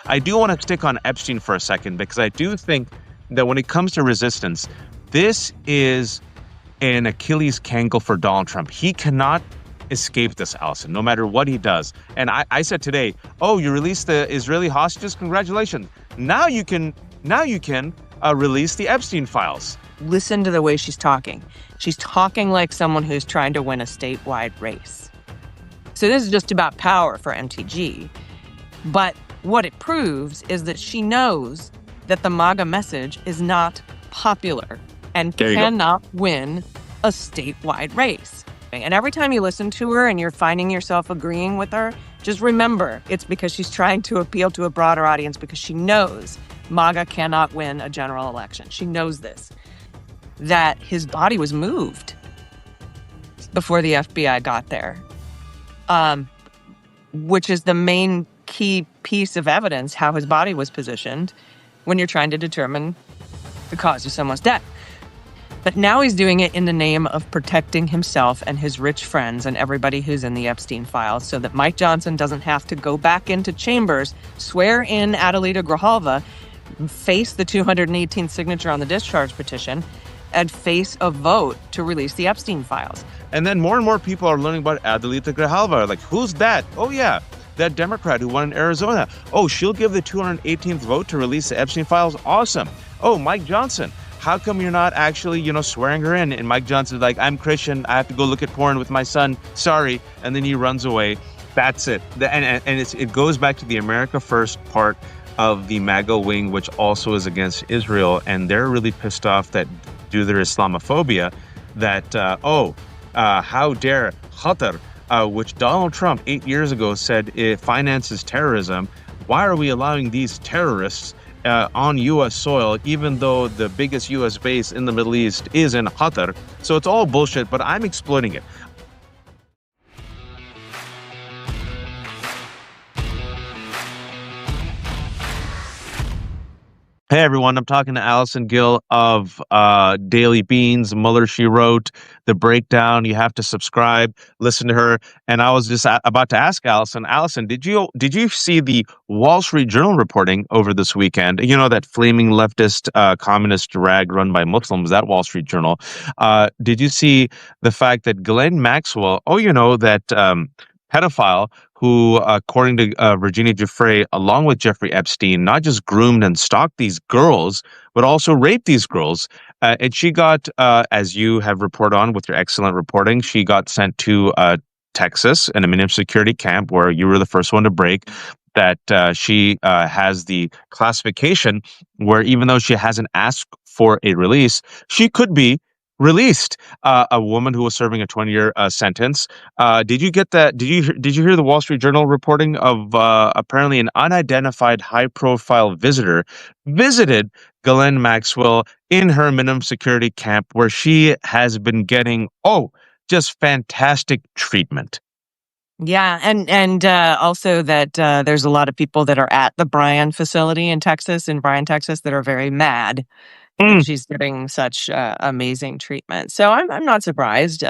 I do want to stick on Epstein for a second, because I do think that when it comes to resistance, this is an Achilles cangle for Donald Trump. He cannot escape this, Allison, no matter what he does. And I said today, oh, you released the Israeli hostages? Congratulations. Now you can release the Epstein Files. Listen to the way she's talking. She's talking like someone who's trying to win a statewide race. So this is just about power for MTG. But what it proves is that she knows that the MAGA message is not popular and cannot win a statewide race. And every time you listen to her and you're finding yourself agreeing with her, just remember it's because she's trying to appeal to a broader audience, because she knows MAGA cannot win a general election. She knows this, that his body was moved before the FBI got there, which is the main key piece of evidence, how his body was positioned when you're trying to determine the cause of someone's death. But now he's doing it in the name of protecting himself and his rich friends and everybody who's in the Epstein Files, so that Mike Johnson doesn't have to go back into chambers, swear in Adelita Grijalva, face the 218th signature on the discharge petition, and face a vote to release the Epstein Files. And then more and more people are learning about Adelita Grijalva. Like, who's that? Oh, yeah, that Democrat who won in Arizona. Oh, she'll give the 218th vote to release the Epstein Files. Awesome. Oh, Mike Johnson. How come you're not actually, swearing her in? And Mike Johnson's like, I'm Christian. I have to go look at porn with my son. Sorry. And then he runs away. That's it. And it goes back to the America First part of the MAGA wing, which also is against Israel. And they're really pissed off that due to their Islamophobia, that, how dare Qatar, which Donald Trump 8 years ago said it finances terrorism. Why are we allowing these terrorists on U.S. soil, even though the biggest U.S. base in the Middle East is in Qatar? So it's all bullshit, but I'm exploiting it. Hey everyone, I'm talking to Allison Gill of Daily Beans, Mueller, She Wrote, The Breakdown. You have to subscribe, listen to her. And I was just about to ask Allison, did you see the Wall Street Journal reporting over this weekend? You know, that flaming leftist communist rag run by Muslims, that Wall Street Journal. Did you see the fact that Ghislaine Maxwell, that pedophile who, according to Virginia Giuffre, along with Jeffrey Epstein, not just groomed and stalked these girls, but also raped these girls. And she got, as you have reported on with your excellent reporting, she got sent to Texas in a minimum security camp where you were the first one to break that she has the classification where even though she hasn't asked for a release, she could be released. A woman who was serving a 20-year sentence. Did you get that? Did you hear the Wall Street Journal reporting of apparently an unidentified high-profile visitor visited Ghislaine Maxwell in her minimum security camp, where she has been getting just fantastic treatment? Yeah, and also that there's a lot of people that are at the Bryan facility in Bryan, Texas, that are very mad that she's getting such amazing treatment. So I'm not surprised.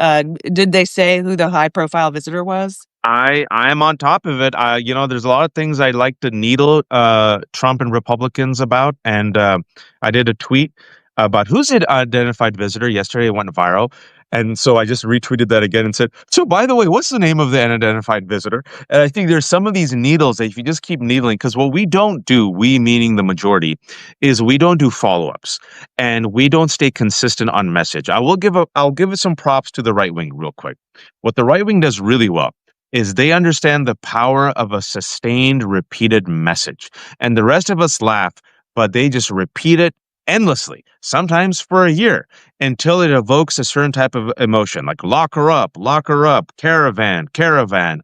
Did they say who the high-profile visitor was? I'm on top of it. There's a lot of things I like to needle Trump and Republicans about, and I did a tweet about who's the identified visitor yesterday. It went viral. And so I just retweeted that again and said, so by the way, what's the name of the unidentified visitor? And I think there's some of these needles that if you just keep needling, because what we don't do, we meaning the majority, is we don't do follow-ups and we don't stay consistent on message. I'll give it some props to the right wing real quick. What the right wing does really well is they understand the power of a sustained, repeated message. And the rest of us laugh, but they just repeat it endlessly, sometimes for a year, until it evokes a certain type of emotion, like lock her up, caravan,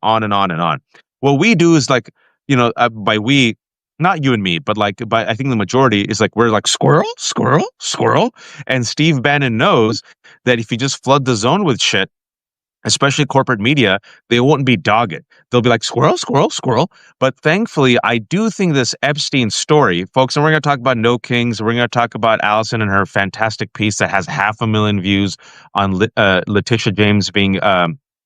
on and on and on. What we do is by we, not you and me, but by I think the majority is we're like squirrel. And Steve Bannon knows that if you just flood the zone with shit, especially corporate media, they won't be dogged. They'll be like, squirrel. But thankfully, I do think this Epstein story, folks, and we're going to talk about No Kings. We're going to talk about Allison and her fantastic piece that has 500,000 views on Letitia James being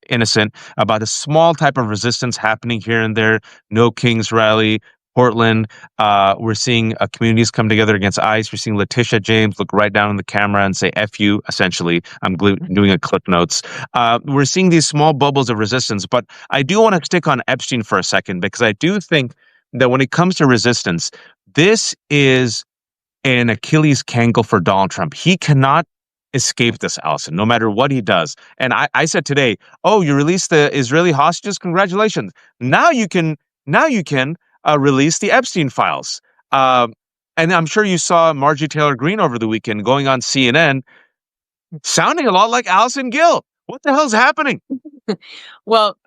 innocent, about a small type of resistance happening here and there. No Kings rally, Portland. We're seeing communities come together against ICE. We're seeing Letitia James look right down in the camera and say "F you." Essentially, I'm doing a clip notes. We're seeing these small bubbles of resistance, but I do want to stick on Epstein for a second because I do think that when it comes to resistance, this is an Achilles cangle for Donald Trump. He cannot escape this, Allison, no matter what he does. And I said today, "Oh, you released the Israeli hostages? Congratulations! Now you can release the Epstein Files." And I'm sure you saw Marjorie Taylor Greene over the weekend going on CNN, sounding a lot like Allison Gill. What the hell's happening? Well,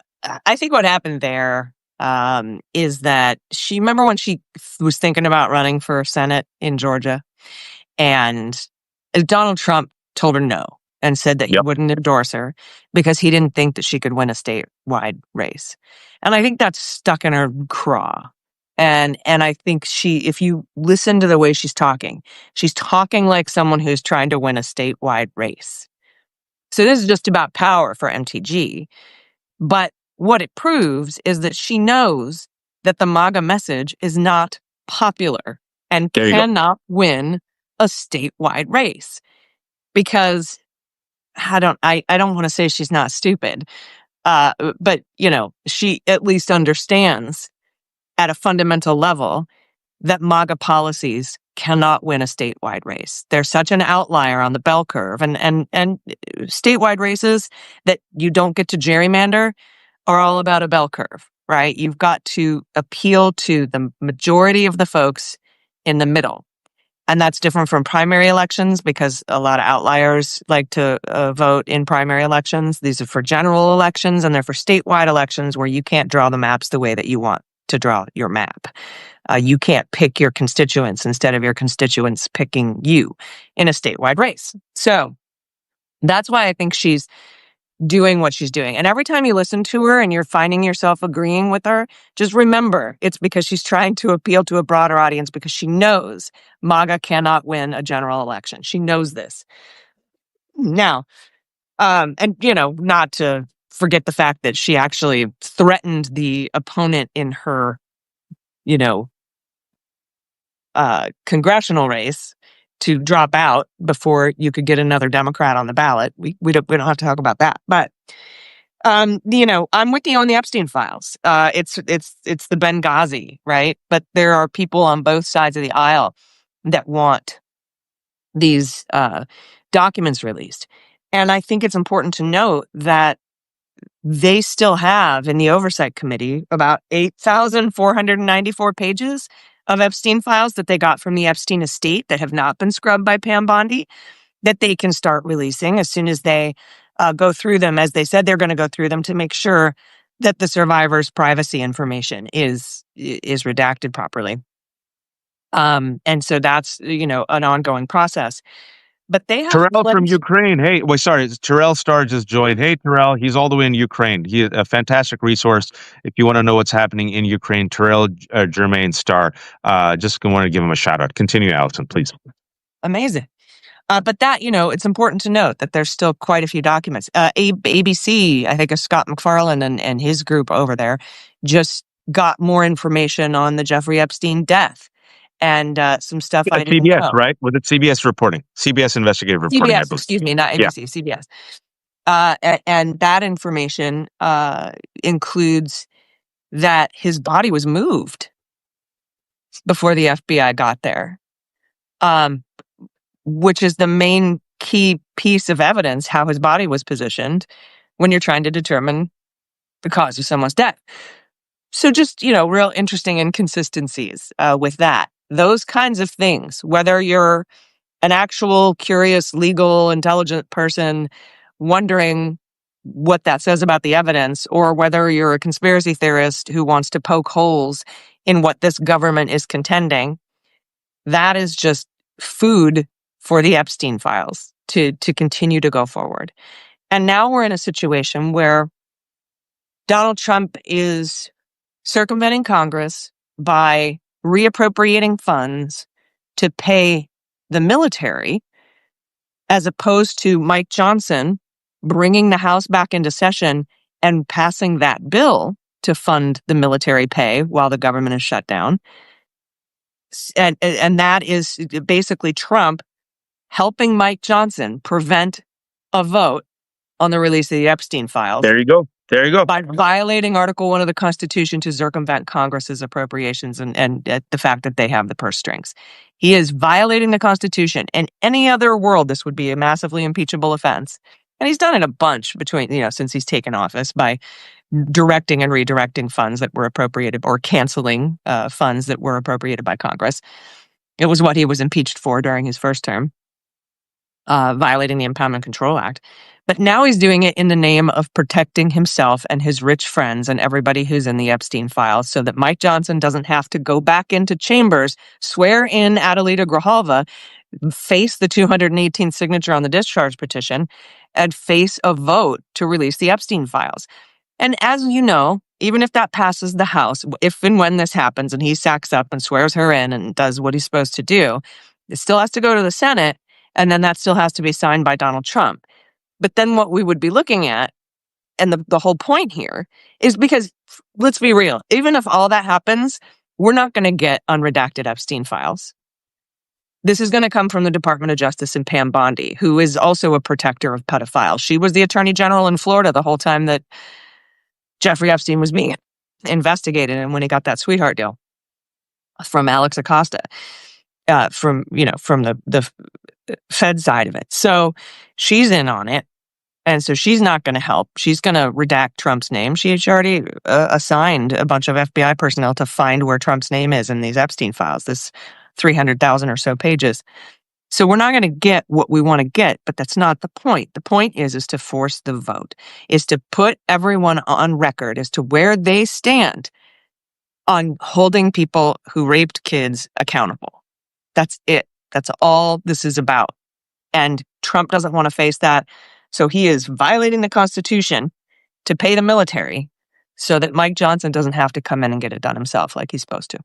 I think what happened there is that remember when she was thinking about running for Senate in Georgia, and Donald Trump told her no and said that he wouldn't endorse her because he didn't think that she could win a statewide race. And I think that's stuck in her craw. And I think if you listen to the way she's talking like someone who's trying to win a statewide race. So this is just about power for MTG. But what it proves is that she knows that the MAGA message is not popular and cannot win a statewide race. Because I don't want to say she's not stupid, but she at least understands at a fundamental level that MAGA policies cannot win a statewide race. They're such an outlier on the bell curve, and statewide races that you don't get to gerrymander are all about a bell curve, right? You've got to appeal to the majority of the folks in the middle. And that's different from primary elections because a lot of outliers like to vote in primary elections. These are for general elections, and they're for statewide elections where you can't draw the maps the way that you want to draw your map. You can't pick your constituents instead of your constituents picking you in a statewide race. So that's why I think she's doing what she's doing. And every time you listen to her and you're finding yourself agreeing with her, just remember it's because she's trying to appeal to a broader audience because she knows MAGA cannot win a general election. She knows this. Now, and not to forget the fact that she actually threatened the opponent in her, congressional race to drop out before you could get another Democrat on the ballot. We don't have to talk about that. But I'm with you on the Epstein Files. It's the Benghazi, right? But there are people on both sides of the aisle that want these documents released. And I think it's important to note that they still have in the Oversight Committee about 8,494 pages of Epstein Files that they got from the Epstein estate that have not been scrubbed by Pam Bondi that they can start releasing as soon as they go through them, as they said they're going to go through them to make sure that the survivors' privacy information is redacted properly. And so that's, an ongoing process. But they have Terrell from Ukraine. Hey, sorry, Terrell Starr just joined. Hey, Terrell, he's all the way in Ukraine. He's a fantastic resource. If you want to know what's happening in Ukraine, Terrell Germain Starr. Just want to give him a shout out. Continue, Allison, please. Amazing. But that, it's important to note that there's still quite a few documents. ABC, I think, Scott McFarlane and his group over there just got more information on the Jeffrey Epstein death. And some stuff I didn't CBS, know. right? With CBS reporting, CBS investigative reporting. CBS, excuse me, not ABC, CBS. And that information includes that his body was moved before the FBI got there, which is the main key piece of evidence how his body was positioned when you're trying to determine the cause of someone's death. So just, real interesting inconsistencies with that. Those kinds of things, whether you're an actual curious, legal, intelligent person wondering what that says about the evidence, or whether you're a conspiracy theorist who wants to poke holes in what this government is contending, that is just food for the Epstein Files to continue to go forward. And now we're in a situation where Donald Trump is circumventing Congress by reappropriating funds to pay the military, as opposed to Mike Johnson bringing the House back into session and passing that bill to fund the military pay while the government is shut down. And that is basically Trump helping Mike Johnson prevent a vote on the release of the Epstein Files. There you go. There you go. By violating Article 1 of the Constitution to circumvent Congress's appropriations and the fact that they have the purse strings. He is violating the Constitution. In any other world, this would be a massively impeachable offense. And he's done it a bunch since he's taken office by directing and redirecting funds that were appropriated or canceling funds that were appropriated by Congress. It was what he was impeached for during his first term, violating the Impoundment Control Act. But now he's doing it in the name of protecting himself and his rich friends and everybody who's in the Epstein files so that Mike Johnson doesn't have to go back into chambers, swear in Adelita Grijalva, face the 218th signature on the discharge petition, and face a vote to release the Epstein files. And as you know, even if that passes the House, if and when this happens and he sacks up and swears her in and does what he's supposed to do, it still has to go to the Senate, and then that still has to be signed by Donald Trump. But then what we would be looking at, and the whole point here, is because, let's be real, even if all that happens, we're not going to get unredacted Epstein files. This is going to come from the Department of Justice and Pam Bondi, who is also a protector of pedophiles. She was the Attorney General in Florida the whole time that Jeffrey Epstein was being investigated, and when he got that sweetheart deal from Alex Acosta, from the Fed side of it. So she's in on it. And so she's not going to help. She's going to redact Trump's name. She had already assigned a bunch of FBI personnel to find where Trump's name is in these Epstein files, this 300,000 or so pages. So we're not going to get what we want to get, but that's not the point. The point is to force the vote, is to put everyone on record as to where they stand on holding people who raped kids accountable. That's it. That's all this is about. And Trump doesn't want to face that. So he is violating the Constitution to pay the military so that Mike Johnson doesn't have to come in and get it done himself like he's supposed to.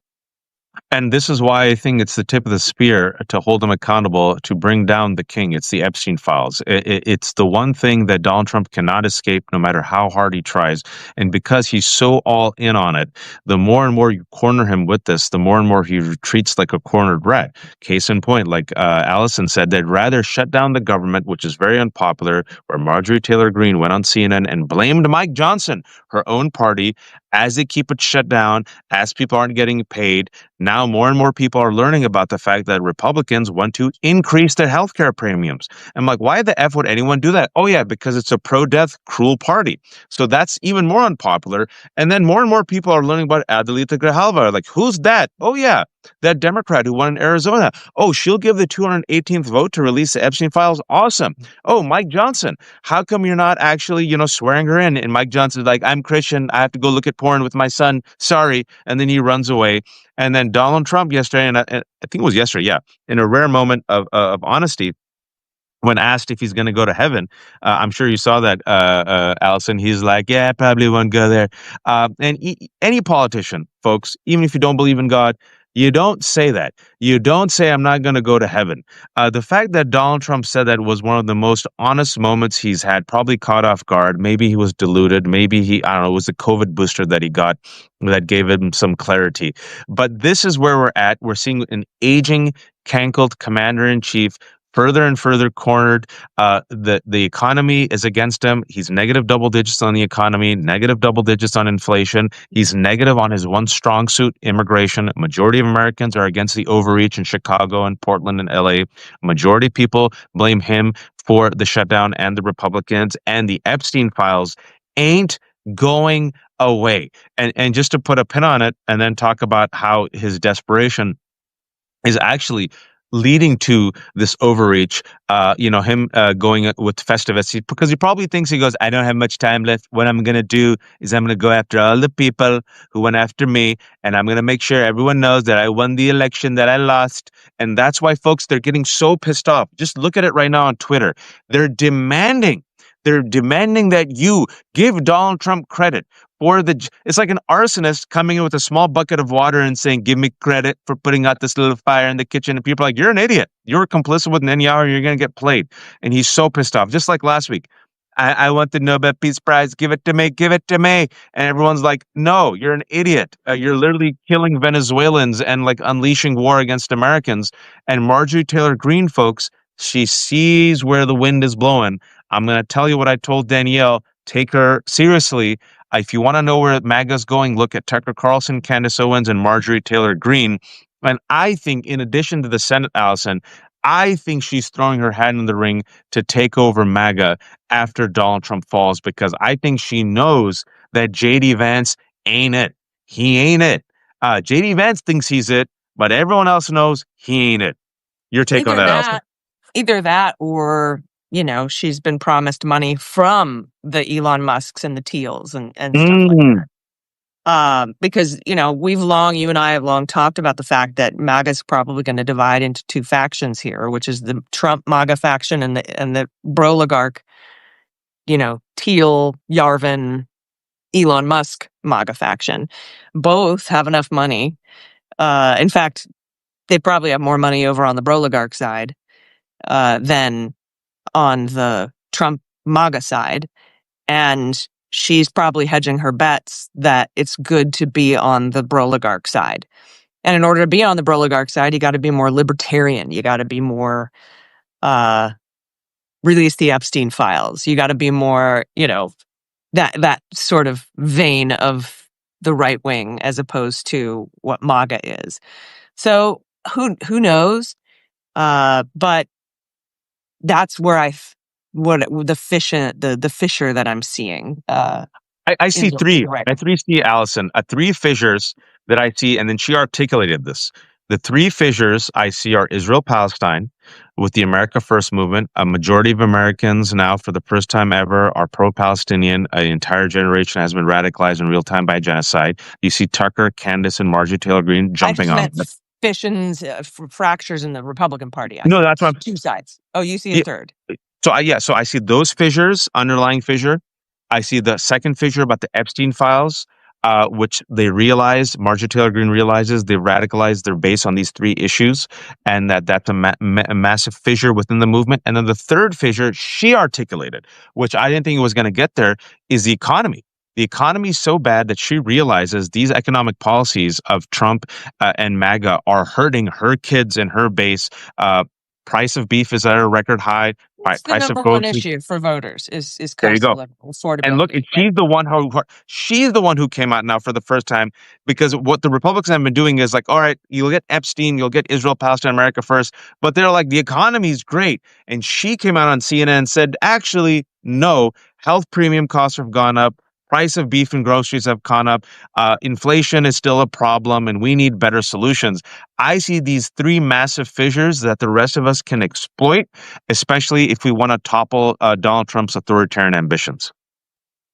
And this is why I think it's the tip of the spear to hold him accountable, to bring down the king. It's the Epstein files. It's the one thing that Donald Trump cannot escape no matter how hard he tries. And because he's so all in on it, the more and more you corner him with this, the more and more he retreats like a cornered rat. Case in point, like Allison said, they'd rather shut down the government, which is very unpopular, where Marjorie Taylor Greene went on CNN and blamed Mike Johnson, her own party, as they keep it shut down, as people aren't getting paid. Now more and more people are learning about the fact that Republicans want to increase their healthcare premiums. I'm like, why the F would anyone do that? Oh yeah, because it's a pro-death, cruel party. So that's even more unpopular. And then more and more people are learning about Adelita Grijalva. Like, who's that? Oh yeah, that Democrat who won in Arizona. Oh, she'll give the 218th vote to release the Epstein files. Awesome. Oh, Mike Johnson. How come you're not actually, swearing her in? And Mike Johnson's like, I'm Christian. I have to go look at porn with my son. Sorry. And then he runs away. And then Donald Trump yesterday, and I think it was yesterday, yeah, in a rare moment of honesty, when asked if he's going to go to heaven, I'm sure you saw that, Allison. He's like, yeah, I probably won't go there. Any politician, folks, even if you don't believe in God, you don't say that. You don't say, I'm not going to go to heaven. The fact that Donald Trump said that was one of the most honest moments he's had, probably caught off guard. Maybe he was deluded. Maybe it was the COVID booster that he got that gave him some clarity. But this is where we're at. We're seeing an aging, cankled commander-in-chief further and further cornered. The economy is against him. He's negative double digits on the economy, negative double digits on inflation. He's negative on his one strong suit, immigration. Majority of Americans are against the overreach in Chicago and Portland and LA. Majority of people blame him for the shutdown and the Republicans, and the Epstein files ain't going away. And just to put a pin on it and then talk about how his desperation is actually leading to this overreach, him going with Festivus, because he probably thinks, he goes, I don't have much time left. What I'm going to do is I'm going to go after all the people who went after me, and I'm going to make sure everyone knows that I won the election, that I lost. And that's why, folks, they're getting so pissed off. Just look at it right now on Twitter. They're demanding that you give Donald Trump credit for it's like an arsonist coming in with a small bucket of water and saying, give me credit for putting out this little fire in the kitchen. And people are like, you're an idiot. You're complicit with Netanyahu. You're going to get played. And he's so pissed off. Just like last week, I want the Nobel Peace Prize. Give it to me. Give it to me. And everyone's like, no, you're an idiot. You're literally killing Venezuelans and like unleashing war against Americans. And Marjorie Taylor Greene, folks, she sees where the wind is blowing. I'm going to tell you what I told Danielle. Take her seriously. If you want to know where MAGA's going, look at Tucker Carlson, Candace Owens, and Marjorie Taylor Greene. And I think, in addition to the Senate, Allison, I think she's throwing her hat in the ring to take over MAGA after Donald Trump falls, because I think she knows that JD Vance ain't it. He ain't it. JD Vance thinks he's it, but everyone else knows he ain't it. Your take on Either that, Allison? that, either that, or she's been promised money from the Elon Musks and the Teals and stuff like that. Because you and I have long talked about the fact that MAGA is probably going to divide into two factions here, which is the Trump MAGA faction and the Broligarch, Teal, Yarvin, Elon Musk MAGA faction. Both have enough money. In fact, they probably have more money over on the Broligarch side than on the Trump MAGA side. And she's probably hedging her bets that it's good to be on the Broligarch side. And in order to be on the Broligarch side, you got to be more libertarian. You got to be more release the Epstein Files. You got to be more, that sort of vein of the right wing as opposed to what MAGA is. So who knows? But that's where the fissure that I'm seeing. I see three. See, Allison, three fissures that I see, and then she articulated this. The three fissures I see are Israel-Palestine, with the America First movement. A majority of Americans now, for the first time ever, are pro-Palestinian. An entire generation has been radicalized in real time by genocide. You see Tucker, Candace, and Marjorie Taylor Greene jumping on. Fissions, fractures in the Republican Party. No, that's what I'm... Two sides. Oh, you see a third. So I see those fissures, underlying fissure. I see the second fissure about the Epstein Files, which they realize, Marjorie Taylor Greene realizes they radicalized their base on these three issues, and that's a massive fissure within the movement. And then the third fissure she articulated, which I didn't think it was going to get there, is the economy. The economy is so bad that she realizes these economic policies of Trump and MAGA are hurting her kids and her base. Price of beef is at a record high. It's the number one issue for voters is cost of living, affordability. And look, she's the one who came out now for the first time, because what the Republicans have been doing is like, all right, you'll get Epstein, you'll get Israel, Palestine, America First, but they're like, the economy's great. And she came out on CNN and said, actually, no, health premium costs have gone up. Price of beef and groceries have gone up. Inflation is still a problem, and we need better solutions. I see these three massive fissures that the rest of us can exploit, especially if we want to topple Donald Trump's authoritarian ambitions.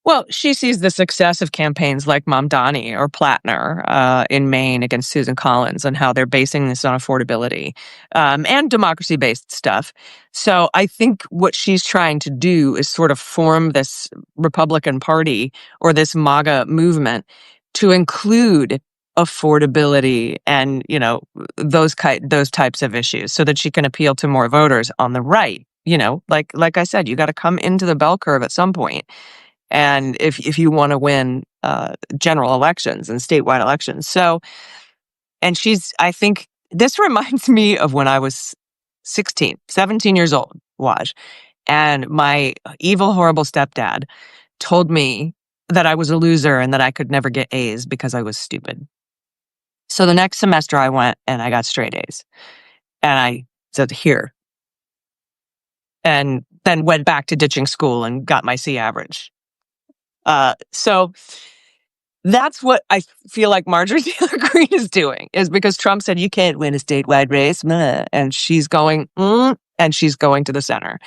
Well, she sees the success of campaigns like Mamdani or Plattner in Maine against Susan Collins, and how they're basing this on affordability and democracy-based stuff. So I think what she's trying to do is sort of form this Republican Party or this MAGA movement to include affordability and those types of issues, so that she can appeal to more voters on the right. Like I said, you got to come into the bell curve at some point. And if you want to win general elections and statewide elections. So, and I think this reminds me of when I was 17 years old, Waj, and my evil, horrible stepdad told me that I was a loser and that I could never get A's because I was stupid. So the next semester I went and I got straight A's. And I said, here. And then went back to ditching school and got my C average. So that's what I feel like Marjorie Taylor Greene is doing, is because Trump said you can't win a statewide race, and she's going, and she's going to the center,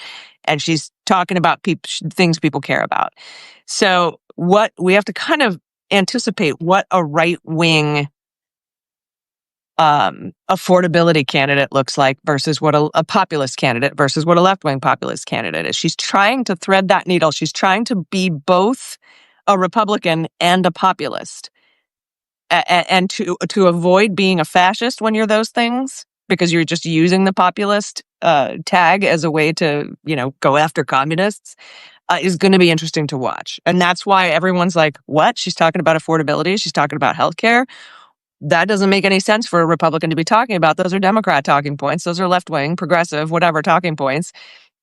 and she's talking about things people care about. So what we have to kind of anticipate what a right wing affordability candidate looks like versus what a populist candidate versus what a left-wing populist candidate is. She's trying to thread that needle. She's trying to be both a Republican and a populist, and to avoid being a fascist when you're those things, because you're just using the populist tag as a way to go after communists. is going to be interesting to watch. And that's why everyone's like, what? She's talking about affordability. She's talking about healthcare. That doesn't make any sense for a Republican to be talking about. Those are Democrat talking points. Those are left-wing, progressive, whatever talking points,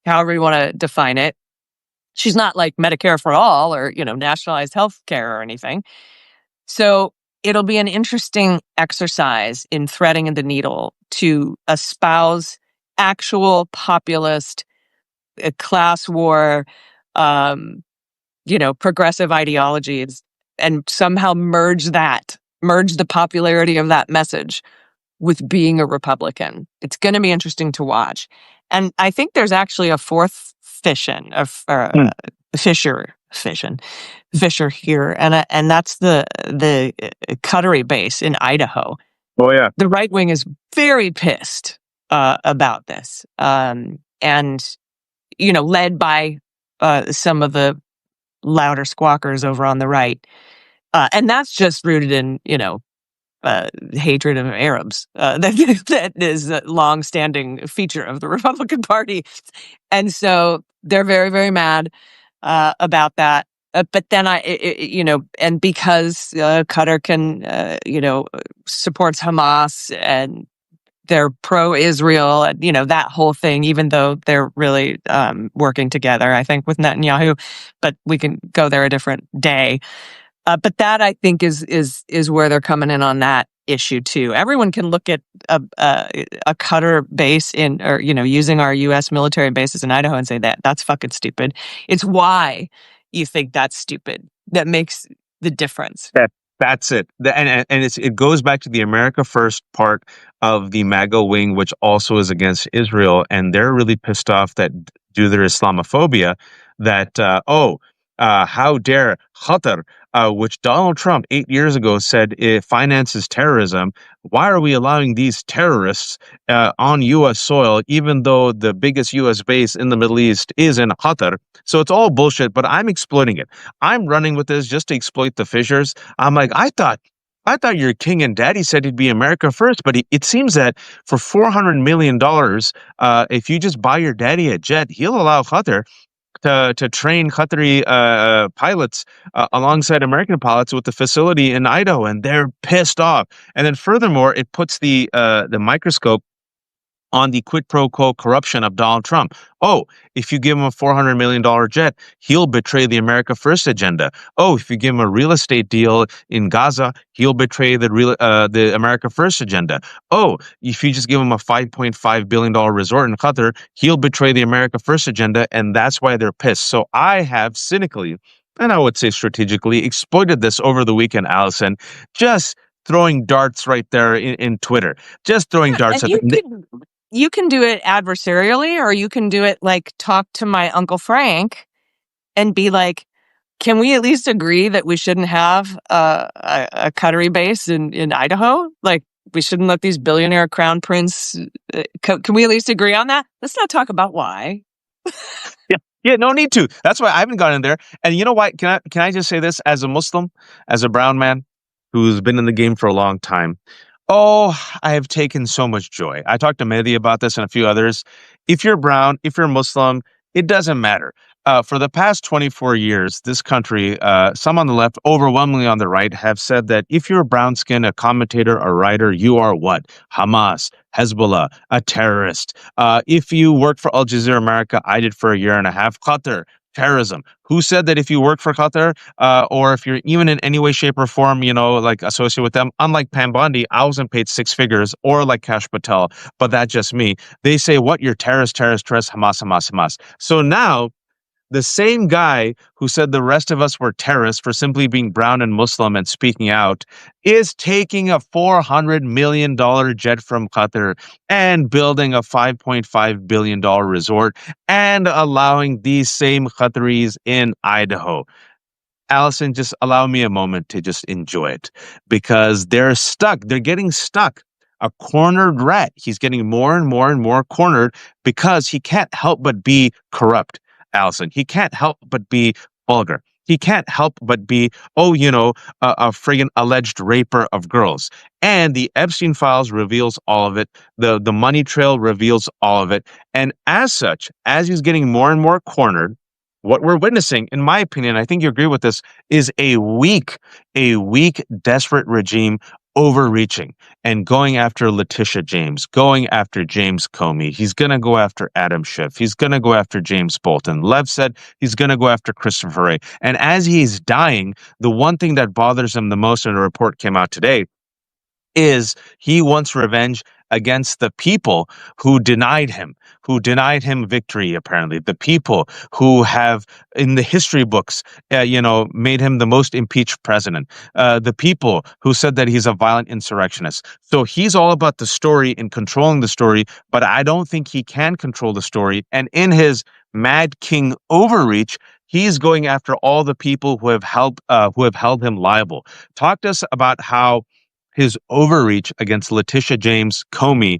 however you want to define it. She's not like Medicare for all or, nationalized health care or anything. So it'll be an interesting exercise in threading the needle to espouse actual populist class war, progressive ideologies and somehow merge the popularity of that message with being a Republican. It's going to be interesting to watch. And I think there's actually a fourth fissure here, and that's the Qatari base in Idaho. Oh yeah, The right wing is very pissed about this, and led by some of the louder squawkers over on the right, and that's just rooted in hatred of Arabs. That is a long-standing feature of the Republican Party, and so they're very, very mad about that. But then and because Qatar can, supports Hamas and they're pro-Israel, and that whole thing. Even though they're really working together, I think with Netanyahu, but we can go there a different day. But that I think is where they're coming in on that issue too. Everyone can look at a Qatar base using our U.S. military bases in Idaho and say that's fucking stupid. It's why you think that's stupid that makes the difference. That's it. And it goes back to the America First part of the MAGA wing, which also is against Israel, and they're really pissed off that due to their Islamophobia, that how dare Qatar, which Donald Trump 8 years ago said it finances terrorism. Why are we allowing these terrorists on U.S. soil, even though the biggest U.S. base in the Middle East is in Qatar? So it's all bullshit, but I'm exploiting it. I'm running with this just to exploit the fissures. I'm like, I thought your king and daddy said he'd be America first, but it seems that for $400 million, if you just buy your daddy a jet, he'll allow Qatar to train Qatari pilots alongside American pilots with the facility in Idaho, and they're pissed off. And then furthermore, it puts the microscope on the quid pro quo corruption of Donald Trump. Oh, if you give him a $400 million jet, he'll betray the America First agenda. Oh, if you give him a real estate deal in Gaza, he'll betray the America First agenda. Oh, if you just give him a $5.5 billion resort in Qatar, he'll betray the America First agenda, and that's why they're pissed. So I have cynically, and I would say strategically, exploited this over the weekend, Allison, just throwing darts right there in Twitter. Just throwing darts at them. You can do it adversarially, or you can do it like talk to my Uncle Frank and be like, can we at least agree that we shouldn't have a Qatari base in Idaho? Like, we shouldn't let these billionaire crown prince. Can we at least agree on that? Let's not talk about why. Yeah, no need to. That's why I haven't gotten in there. And you know what? Can I just say this as a Muslim, as a brown man who's been in the game for a long time? Oh, I have taken so much joy. I talked to Mehdi about this and a few others. If you're brown, if you're Muslim, it doesn't matter. For the past 24 years, this country, some on the left, overwhelmingly on the right, have said that if you're brown skin, a commentator, a writer, you are what? Hamas, Hezbollah, a terrorist. If you work for Al Jazeera America, I did for a year and a half, Qatar, terrorism. Who said that if you work for Qatar, or if you're even in any way, shape, or form, like associated with them, unlike Pam Bondi, I wasn't paid six figures, or like Kash Patel, but that's just me. They say, what? You're terrorist, Hamas. So now, the same guy who said the rest of us were terrorists for simply being brown and Muslim and speaking out is taking a $400 million jet from Qatar and building a $5.5 billion resort and allowing these same Qataris in Idaho. Allison, just allow me a moment to just enjoy it, because they're stuck. They're getting stuck. A cornered rat. He's getting more and more and more cornered because he can't help but be corrupt. Allison, he can't help but be vulgar. He can't help but be, a friggin' alleged raper of girls. And the Epstein Files reveals all of it. The money trail reveals all of it. And as such, as he's getting more and more cornered, what we're witnessing, in my opinion, I think you agree with this, is a weak, desperate regime overreaching and going after Letitia James, going after James Comey. He's going to go after Adam Schiff. He's going to go after James Bolton. Lev said he's going to go after Christopher Wray. And as he's dying, the one thing that bothers him the most, and a report came out today, is he wants revenge against the people who denied him victory, apparently. The people who have, in the history books, made him the most impeached president. The people who said that he's a violent insurrectionist. So he's all about the story and controlling the story, but I don't think he can control the story. And in his Mad King overreach, he's going after all the people who have held him liable. Talk to us about how his overreach against Letitia James Comey,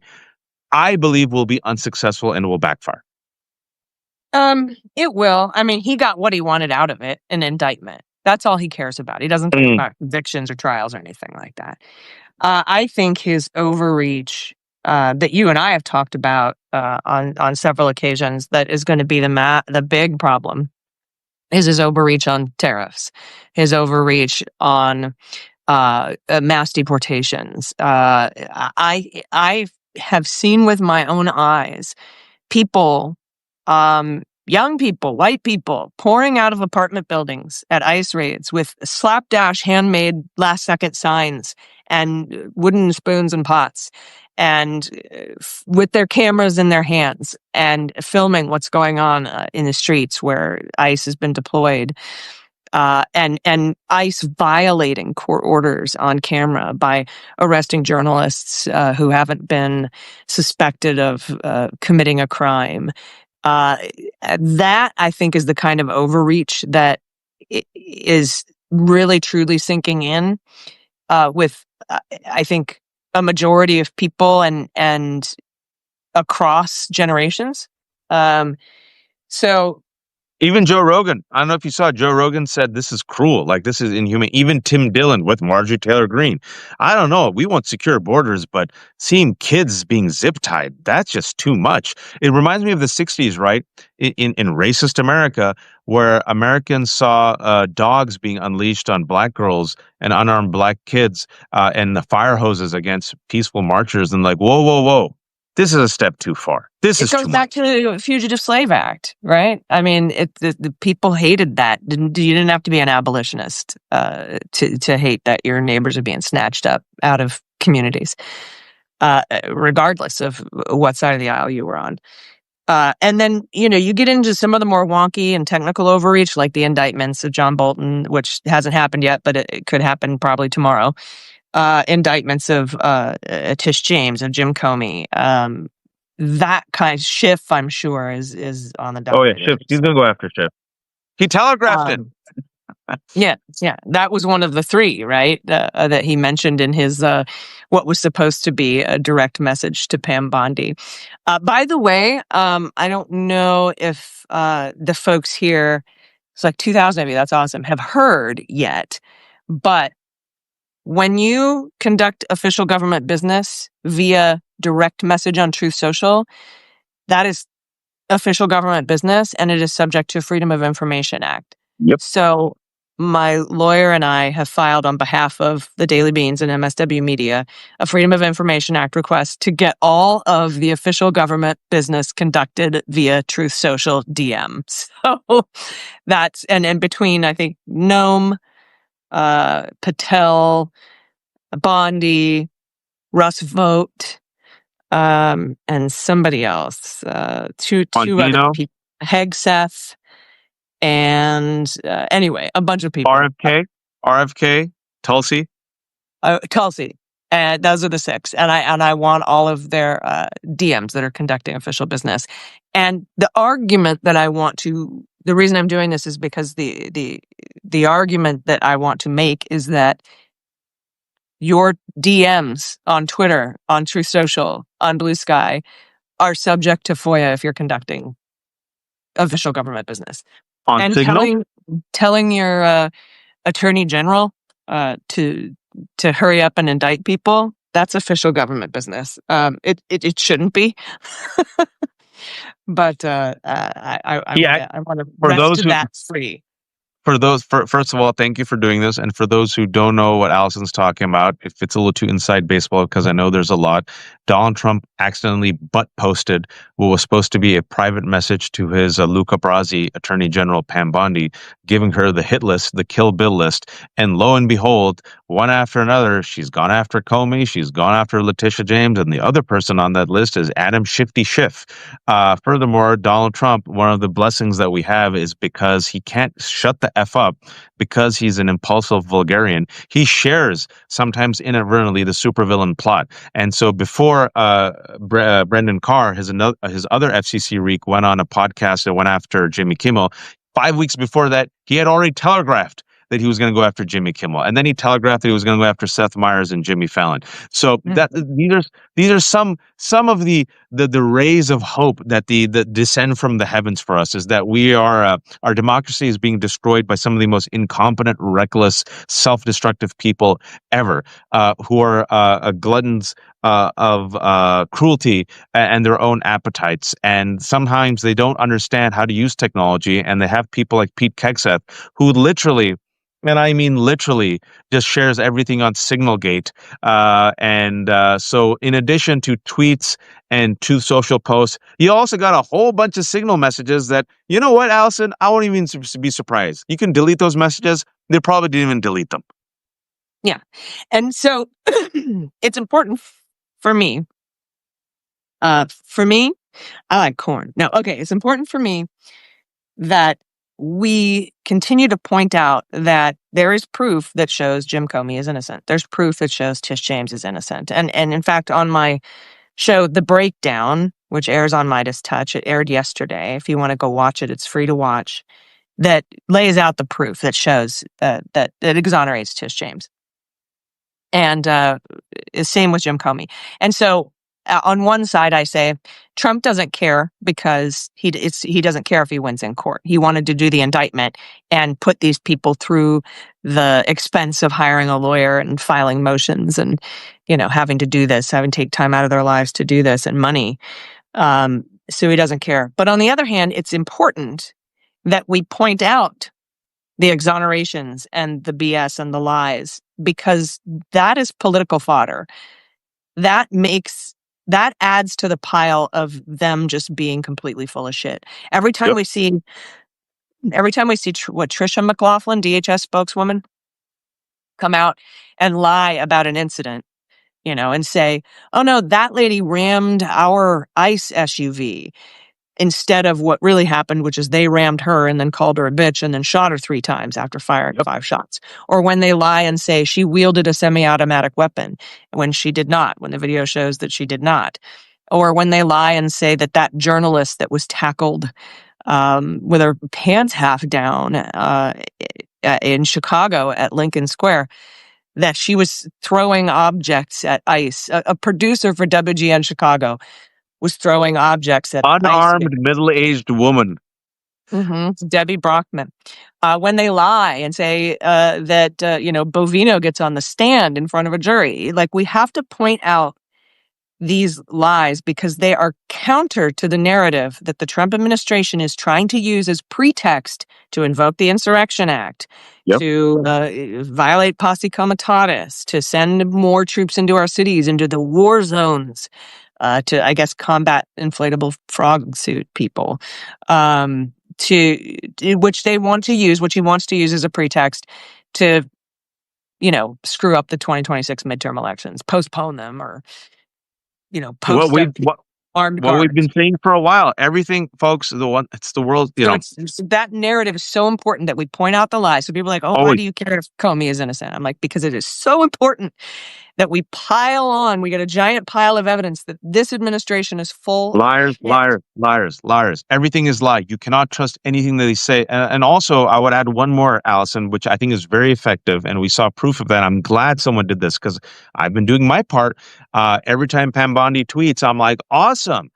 I believe, will be unsuccessful and will backfire. It will. I mean, he got what he wanted out of it, an indictment. That's all he cares about. He doesn't care about convictions or trials or anything like that. I think his overreach that you and I have talked about on several occasions, that is going to be the big problem, is his overreach on tariffs, his overreach on mass deportations. I have seen with my own eyes people, young people, white people, pouring out of apartment buildings at ICE raids with slapdash handmade last second signs and wooden spoons and pots, and with their cameras in their hands and filming what's going on in the streets where ICE has been deployed. And ICE violating court orders on camera by arresting journalists who haven't been suspected of committing a crime. That, I think, is the kind of overreach that is really, truly sinking in with, I think, a majority of people and across generations. So even Joe Rogan, I don't know if you saw, Joe Rogan said this is cruel, like this is inhumane. Even Tim Dillon with Marjorie Taylor Greene. I don't know. We want secure borders, but seeing kids being zip tied, that's just too much. It reminds me of the 60s, right? In racist America, where Americans saw dogs being unleashed on black girls and unarmed black kids and the fire hoses against peaceful marchers, and like, whoa, whoa, whoa. This is a step too far. It goes back to the Fugitive Slave Act, right? I mean, the people hated that. You didn't have to be an abolitionist to hate that your neighbors are being snatched up out of communities, regardless of what side of the aisle you were on. And then, you get into some of the more wonky and technical overreach, like the indictments of John Bolton, which hasn't happened yet, but it could happen probably tomorrow. Indictments of Tish James, of Jim Comey. That kind of Schiff, I'm sure, is on the docket. Oh, yeah, Schiff. He's going to go after Schiff. He telegraphed it. Yeah. That was one of the three, right? That he mentioned in his what was supposed to be a direct message to Pam Bondi. By the way, I don't know if the folks here, it's like 2,000 of you, that's awesome, have heard yet, but when you conduct official government business via direct message on Truth Social, that is official government business, and it is subject to Freedom of Information Act. Yep. So my lawyer and I have filed on behalf of the Daily Beans and MSW Media a Freedom of Information Act request to get all of the official government business conducted via Truth Social DM. So that's, and between, I think, Noam, Patel, Bondi, Russ Vogt, and somebody else, two other people, Hegseth, and anyway, a bunch of people. RFK, Tulsi. Tulsi. And those are the six. And I want all of their DMs that are conducting official business. And the argument that the reason I'm doing this is because the argument that I want to make is that your DMs on Twitter, on Truth Social, on Blue Sky are subject to FOIA if you're conducting official government business. On Signal? Telling your attorney general to hurry up and indict people, that's official government business. It shouldn't be. But I Yeah, want to for those wrest who that free. first of all, thank you for doing this. And for those who don't know what Allison's talking about, if it's a little too inside baseball, because I know there's a lot, Donald Trump accidentally butt posted what was supposed to be a private message to his Luca Brasi, Attorney General Pam Bondi, giving her the hit list, the Kill Bill list. And lo and behold, one after another, she's gone after Comey, she's gone after Letitia James, and the other person on that list is Adam Shifty Schiff. Furthermore, Donald Trump, one of the blessings that we have is because he can't shut the F up because he's an impulsive vulgarian. He shares, sometimes inadvertently, the supervillain plot. And so before Brendan Carr, his other FCC reek, went on a podcast that went after Jimmy Kimmel, 5 weeks before that, he had already telegraphed that he was going to go after Jimmy Kimmel, and then he telegraphed that he was going to go after Seth Meyers and Jimmy Fallon. So that these are some of the rays of hope that descend from the heavens for us, is that we are our democracy is being destroyed by some of the most incompetent, reckless, self-destructive people ever, who are gluttons of cruelty and their own appetites. And sometimes they don't understand how to use technology, and they have people like Pete Hegseth, who literally, and I mean literally, just shares everything on Signalgate. So in addition to tweets and two social posts, you also got a whole bunch of Signal messages that, you know what, Allison, I won't even be surprised. You can delete those messages. They probably didn't even delete them. Yeah. And so it's important for me. I like corn. No, okay. It's important for me that we continue to point out that there is proof that shows Jim Comey is innocent. There's proof that shows Tish James is innocent. And in fact, on my show, The Breakdown, which airs on Midas Touch, it aired yesterday. If you want to go watch it, it's free to watch. That lays out the proof that shows that it exonerates Tish James. And same with Jim Comey. And so on one side, I say Trump doesn't care because he doesn't care if he wins in court. He wanted to do the indictment and put these people through the expense of hiring a lawyer and filing motions and, having to do this, having to take time out of their lives to do this and money. So he doesn't care. But on the other hand, it's important that we point out the exonerations and the BS and the lies, because that is political fodder. That adds to the pile of them just being completely full of shit. Every time we see what Tricia McLaughlin, DHS spokeswoman, come out and lie about an incident, and say, "Oh no, that lady rammed our ICE SUV." Instead of what really happened, which is they rammed her and then called her a bitch and then shot her 3 times after firing 5 shots. Or when they lie and say she wielded a semi-automatic weapon when she did not, when the video shows that she did not. Or when they lie and say that journalist that was tackled with her pants half down in Chicago at Lincoln Square, that she was throwing objects at ICE. A producer for WGN Chicago was throwing objects at Unarmed, ICE. middle-aged woman. Mm-hmm. Debbie Brockman. When they lie and say that Bovino gets on the stand in front of a jury, like, we have to point out these lies because they are counter to the narrative that the Trump administration is trying to use as pretext to invoke the Insurrection Act, to violate posse comitatus, to send more troops into our cities, into the war zones, to, I guess, combat inflatable frog suit people, which they want to use, which he wants to use as a pretext to, screw up the 2026 midterm elections, postpone them, or, post armed guards. What we've been saying for a while, everything, folks, it's the world, that narrative is so important that we point out the lies. So people are like, why do you care if Comey is innocent? I'm like, because it is so important that we pile on. We get a giant pile of evidence that this administration is full liars, liars. Everything is lie. You cannot trust anything that they say. And also, I would add one more, Allison, which I think is very effective, and we saw proof of that. I'm glad someone did this because I've been doing my part. Every time Pam Bondi tweets, I'm like, awesome.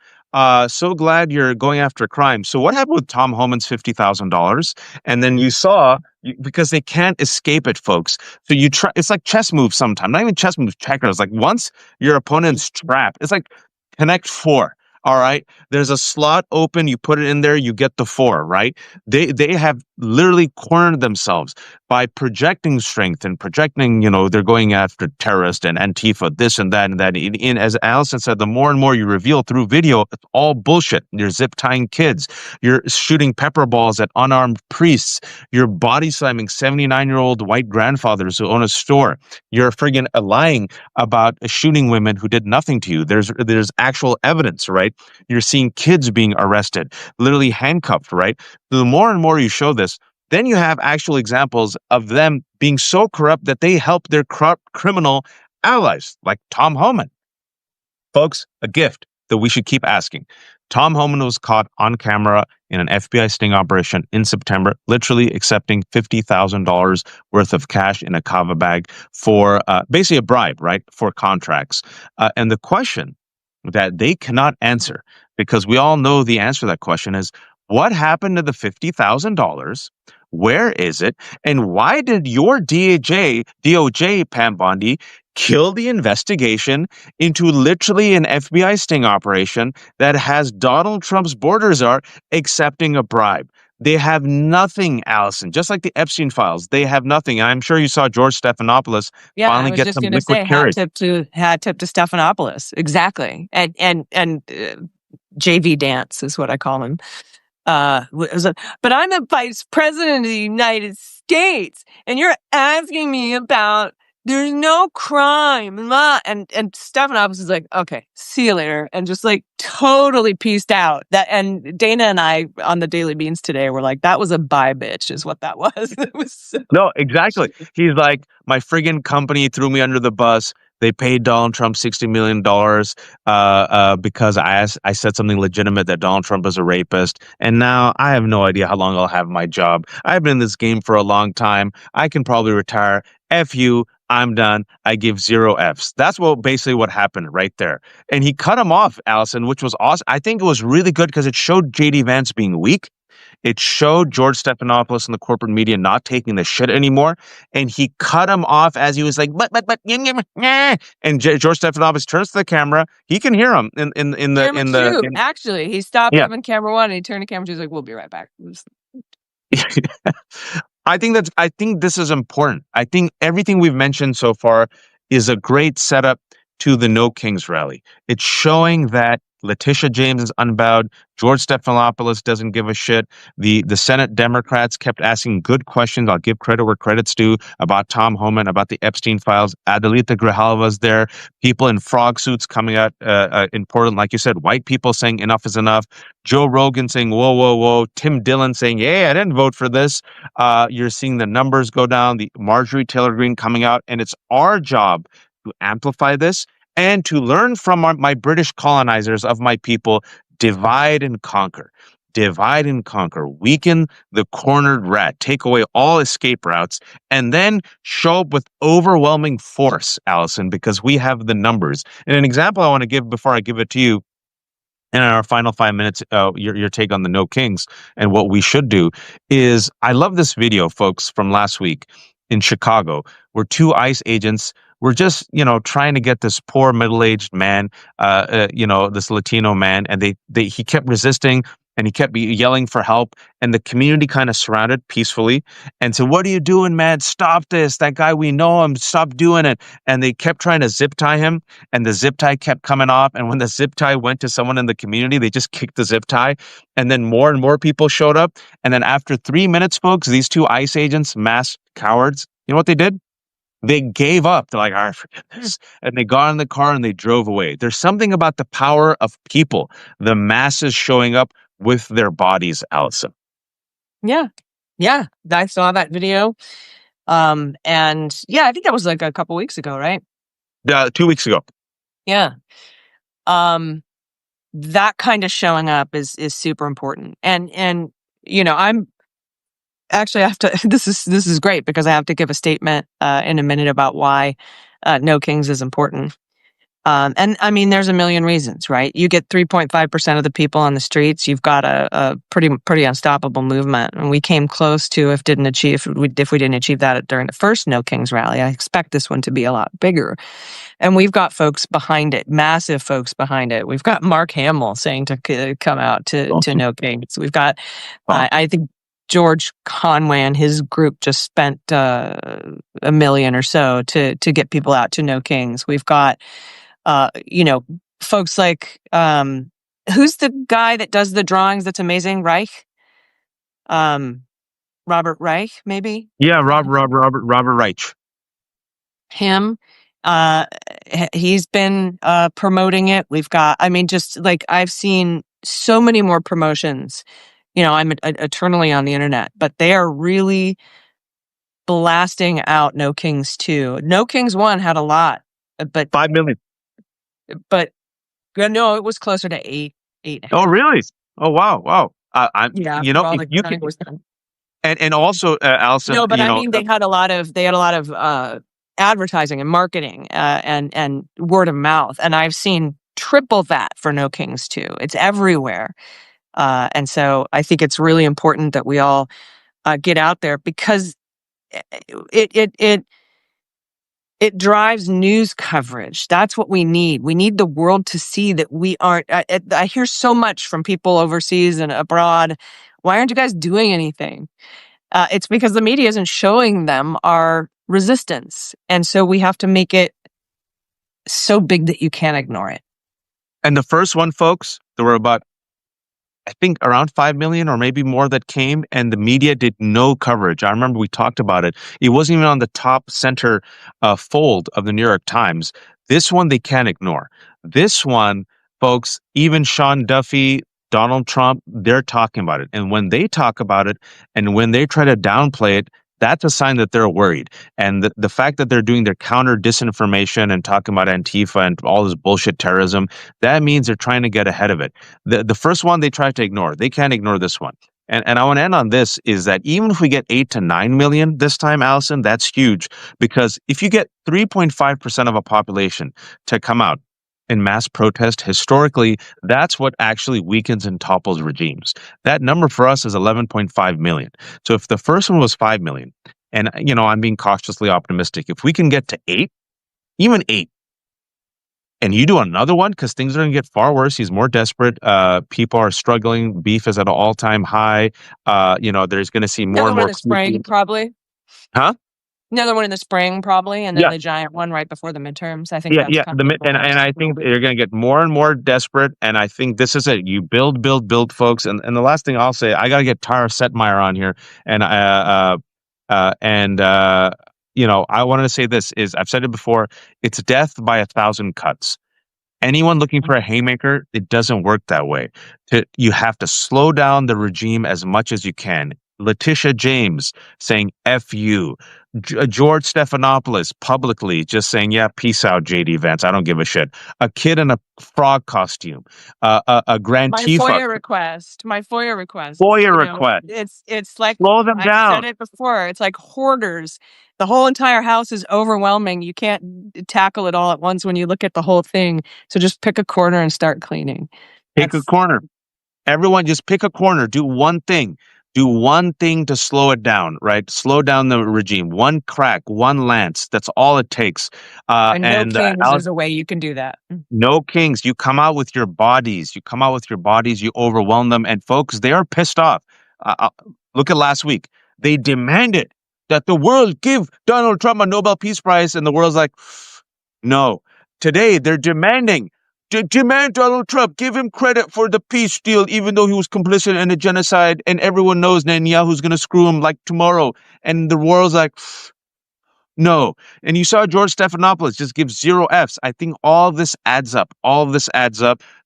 So glad you're going after crime. So what happened with Tom Homan's $50,000? And then you saw, because they can't escape it, folks. So you try. It's like chess moves sometimes. Not even chess moves, checkers. Like, once your opponent's trapped, it's like Connect 4. All right. There's a slot open. You put it in there, you get the 4, right? They have literally cornered themselves by projecting strength and projecting, they're going after terrorists and Antifa, this and that and that. As Allison said, the more and more you reveal through video, it's all bullshit. You're zip tying kids. You're shooting pepper balls at unarmed priests. You're body slamming 79-year-old white grandfathers who own a store. You're friggin' lying about shooting women who did nothing to you. There's actual evidence, right? You're seeing kids being arrested, literally handcuffed, right? The more and more you show this, then you have actual examples of them being so corrupt that they help their corrupt criminal allies, like Tom Homan. Folks, a gift that we should keep asking. Tom Homan was caught on camera in an FBI sting operation in September, literally accepting $50,000 worth of cash in a kava bag for basically a bribe, right, for contracts. And the question that they cannot answer, because we all know the answer to that question, is what happened to the $50,000? Where is it? And why did your DOJ, Pam Bondi, kill the investigation into literally an FBI sting operation that has Donald Trump's border czar accepting a bribe? They have nothing, Allison. Just like the Epstein Files, they have nothing. I'm sure you saw George Stephanopoulos finally get some liquid courage. Hat tip to Stephanopoulos, exactly, and JV Dance is what I call him. But I'm the vice president of the United States, and you're asking me about there's no crime, and Stephanopoulos is like, okay, see you later, and just like totally pieced out. And Dana and I on the Daily Beans today were like, that was a bye bitch, is what that was. It was so... No, exactly. He's like, my friggin' company threw me under the bus. They paid Donald Trump $60 million because I said something legitimate, that Donald Trump is a rapist. And now I have no idea how long I'll have my job. I've been in this game for a long time. I can probably retire. F you. I'm done. I give 0 Fs. That's basically what happened right there. And he cut him off, Allison, which was awesome. I think it was really good because it showed JD Vance being weak. It showed George Stephanopoulos and the corporate media not taking the shit anymore. And he cut him off as he was like, but, and George Stephanopoulos turns to the camera. He can hear him actually, he stopped up in camera 1 and he turned to camera 2. He's like, we'll be right back. I think this is important. I think everything we've mentioned so far is a great setup to the No Kings rally. It's showing that Letitia James is unbowed. George Stephanopoulos doesn't give a shit. The Senate Democrats kept asking good questions. I'll give credit where credit's due, about Tom Homan, about the Epstein Files. Adelita Grijalva's there. People in frog suits coming out in Portland, like you said, white people saying enough is enough. Joe Rogan saying, whoa, whoa, whoa. Tim Dillon saying, yeah, I didn't vote for this. You're seeing the numbers go down. The Marjorie Taylor Greene coming out. And it's our job to amplify this and to learn from my British colonizers of my people. Divide and conquer. Divide and conquer. Weaken the cornered rat. Take away all escape routes. And then show up with overwhelming force, Allison, because we have the numbers. And an example I want to give before I give it to you, and in our final 5 minutes, your take on the No Kings and what we should do, is I love this video, folks, from last week in Chicago, where 2 ICE agents were just, trying to get this poor middle-aged man, this Latino man, and he kept resisting, and he kept yelling for help, and the community kind of surrounded peacefully and said, what are you doing, man? Stop this. That guy, we know him. Stop doing it. And they kept trying to zip tie him, and the zip tie kept coming off. And when the zip tie went to someone in the community, they just kicked the zip tie. And then more and more people showed up. And then after 3 minutes, folks, these 2 ICE agents, masked cowards, you know what they did? They gave up. They're like, all right, forget this. And they got in the car and they drove away. There's something about the power of people, the masses showing up with their bodies, Allison. Yeah. Yeah. I saw that video. And yeah, I think that was like a couple weeks ago, right? 2 weeks ago. Yeah. That kind of showing up is super important. And I'm actually, I have to, this is great because I have to give a statement in a minute about why No Kings is important. And I mean, there's a million reasons, right? You get 3.5% of the people on the streets, you've got a pretty unstoppable movement. And we came close to, if we didn't achieve that during the first No Kings rally, I expect this one to be a lot bigger. And we've got folks behind it, massive folks behind it. We've got Mark Hamill saying to come out to No Kings. We've got, I think, George Conway and his group just spent $1 million or so to get people out to No Kings. We've got, folks like, who's the guy that does the drawings that's amazing? Reich? Robert Reich, maybe? Yeah, Robert Reich. Him. He's been promoting it. We've got, just like I've seen so many more promotions. I'm eternally on the internet, but they are really blasting out No Kings 2. No Kings 1 had a lot, but 5 million. But no, it was closer to 8. Oh, really? Oh, wow. Yeah, if you can, and also, Allison. No, but they had a lot of advertising and marketing and word of mouth, and I've seen triple that for No Kings 2. It's everywhere, and so I think it's really important that we all get out there, because it drives news coverage. That's what we need. We need the world to see that we aren't. I hear so much from people overseas and abroad. Why aren't you guys doing anything? It's because the media isn't showing them our resistance. And so we have to make it so big that you can't ignore it. And the first one, folks, there were about, I think, around 5 million or maybe more that came, and the media did no coverage. I remember we talked about it. It wasn't even on the top center fold of the New York Times. This one they can't ignore. This one, folks, even Sean Duffy, Donald Trump, they're talking about it. And when they talk about it and when they try to downplay it, that's a sign that they're worried. And the fact that they're doing their counter disinformation and talking about Antifa and all this bullshit terrorism, that means they're trying to get ahead of it. The first one they tried to ignore. They can't ignore this one. And I want to end on this, is that even if we get 8 to 9 million this time, Allison, that's huge. Because if you get 3.5% of a population to come out in mass protest, historically, that's what actually weakens and topples regimes. That number for us is 11.5 million. So if the first one was 5 million, and I'm being cautiously optimistic, if we can get to 8, even 8, and you do another one, because things are going to get far worse. He's more desperate. People are struggling. Beef is at an all-time high. There's going to see more and more. Spring, probably. Huh? Another one in the spring, probably, and then the giant one right before the midterms. I think. And I think they're going to get more and more desperate. And I think this is it. You build, folks. And the last thing I'll say, I got to get Tara Setmeyer on here, and I wanted to say this: is I've said it before. It's death by 1,000 cuts. Anyone looking for a haymaker, it doesn't work that way. You have to slow down the regime as much as you can. Letitia James saying F you. George Stephanopoulos publicly just saying, yeah, peace out, JD Vance. I don't give a shit. A kid in a frog costume. A Grand Tifa. My FOIA request. It's like, slow them down. I said it before. It's like hoarders. The whole entire house is overwhelming. You can't tackle it all at once when you look at the whole thing. So just pick a corner and start cleaning. Pick a corner. Everyone just pick a corner. Do one thing. Do one thing to slow it down, right? Slow down the regime. One crack, one lance. That's all it takes. And No Kings is a way you can do that. No Kings. You come out with your bodies. You overwhelm them. And folks, they are pissed off. Look at last week. They demanded that the world give Donald Trump a Nobel Peace Prize. And the world's like, no. Today, they're demanding Donald Trump, give him credit for the peace deal, even though he was complicit in a genocide, and everyone knows Netanyahu's going to screw him like tomorrow. And the world's like, no. And you saw George Stephanopoulos just give 0 Fs. I think all of this adds up.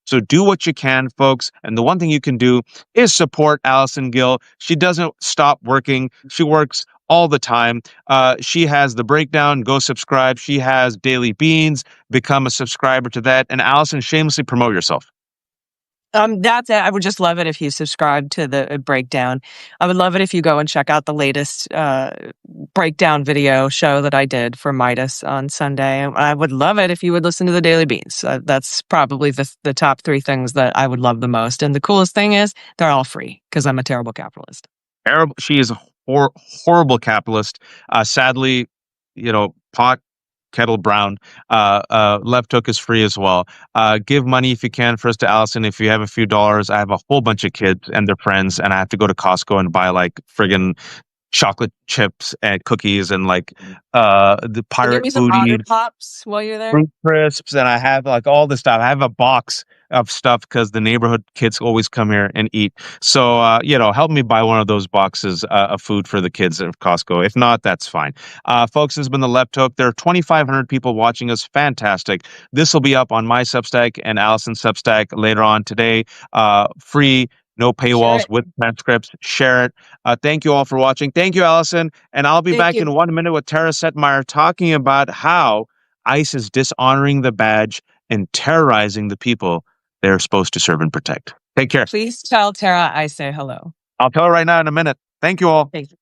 So do what you can, folks. And the one thing you can do is support Allison Gill. She doesn't stop working. She works all the time. She has The Breakdown. Go subscribe. She has Daily Beans. Become a subscriber to that. And Allison, shamelessly promote yourself. That's it. I would just love it if you subscribe to the breakdown. I would love it if you go and check out the latest breakdown video show that I did for Midas on Sunday. I would love it if you would listen to the Daily Beans. That's probably the top 3 things that I would love the most. And the coolest thing is they're all free because I'm a terrible capitalist. Terrible. She is a horrible capitalist. Sadly, pot kettle brown. Left hook is free as well. Give money if you can first to Allison. If you have a few dollars, I have a whole bunch of kids and their friends, and I have to go to Costco and buy like friggin' chocolate chips and cookies and like the Give pirate me some Otter booty Pops while you're there. fruit crisps, and I have like all this stuff. I have a box of stuff because the neighborhood kids always come here and eat. So, help me buy one of those boxes of food for the kids at Costco. If not, that's fine. Folks, this has been The Left Hook. There are 2,500 people watching us. Fantastic. This will be up on my Substack and Allison's Substack later on today. Free. No paywalls with transcripts. Share it. Thank you all for watching. Thank you, Allison. And I'll be back in 1 minute with Tara Setmeyer talking about how ICE is dishonoring the badge and terrorizing the people they're supposed to serve and protect. Take care. Please tell Tara I say hello. I'll tell her right now in a minute. Thank you all. Thank you.